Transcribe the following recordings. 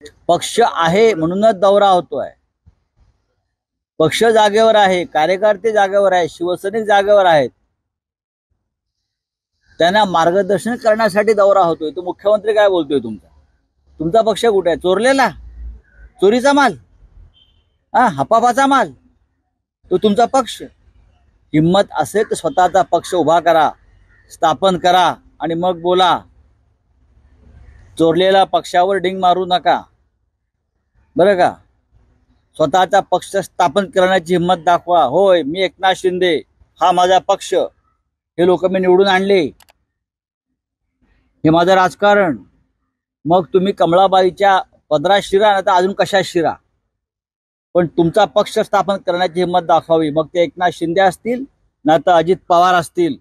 पक्ष आहे म्हणूनच दौरा होतोय. पक्ष जागेवर आहे, कार्यकर्ते जागेवर आहे, शिवसैनिक जागेवर आहेत. त्यांना मार्गदर्शन करण्यासाठी दौरा होतोय. तो मुख्यमंत्री काय बोलतोय तुमचा पक्ष कुठे आहे? चोरलेला, चोरीचा माल, हपापाचा माल, तो तुमचा पक्ष. हिम्मत असेल तर स्वतःचा पक्ष उभा करा, स्थापन करा आणि मग बोला. चोरलेल्या पक्षावर डिंग मारू नका, बरं का. स्वतःचा पक्ष स्थापन करण्याची हिम्मत दाखवा. होय, मी एकनाथ शिंदे, हा माझा पक्ष, हे लोक मी निवडून आणले, हे माझं राजकारण. मग तुम्ही कमळाबाईच्या पदरात शिरा, ना तर अजून कशात शिरा, पण तुमचा पक्ष स्थापन करण्याची हिंमत दाखवावी. मग ते एकनाथ शिंदे असतील, ना तर अजित पवार असतील,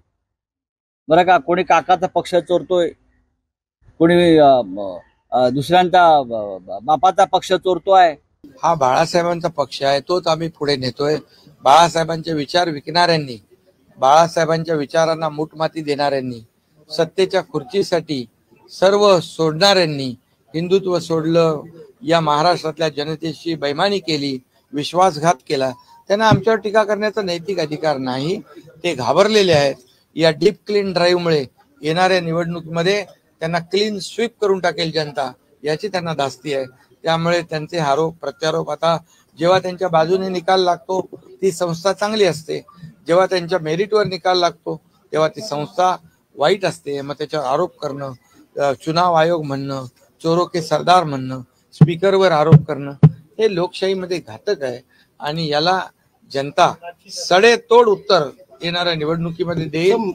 बरं का. कोणी काकाचा पक्ष चोरतोय, कोणी दुसऱ्यांचा बापाचा पक्ष चोरतोय. हा बाळासाहेबांचा पक्ष आहे, तोच आम्ही पुढे नेतोय. बाळासाहेबांचे विचार विकणाऱ्यांनी, बाळासाहेबांच्या विचारांना मूठमाती देणाऱ्यांनी, सत्तेच्या खुर्चीसाठी सर्व सोडणाऱ्यांनी, हिंदुत्व सोडलं, या महाराष्ट्रातल्या जनतेशी बैमानी केली, विश्वासघात केला, त्यांना आमच्यावर टीका करण्याचा नैतिक अधिकार नाही. ते घाबरलेले आहेत. या डीप क्लीन ड्राईव्हमुळे येणाऱ्या निवडणुकीमध्ये त्यांना क्लीन स्वीप करून टाकेल जनता, याची त्यांना धास्ती आहे. त्यामुळे त्यांचे आरोप प्रत्यारोप, आता जेव्हा त्यांच्या बाजूने निकाल लागतो ती संस्था चांगली असते, जेव्हा त्यांच्या मेरिटवर निकाल लागतो तेव्हा ती संस्था वाईट असते. मग त्याच्यावर आरोप करणं, चुनाव आयोग म्हणणं, चोरो के सरदार म्हणणं, स्पीकरवर आरोप करणं, हे लोकशाहीमध्ये घातक आहे. आणि याला जनता सडेतोड उत्तर येणाऱ्या निवडणुकीमध्ये देईल.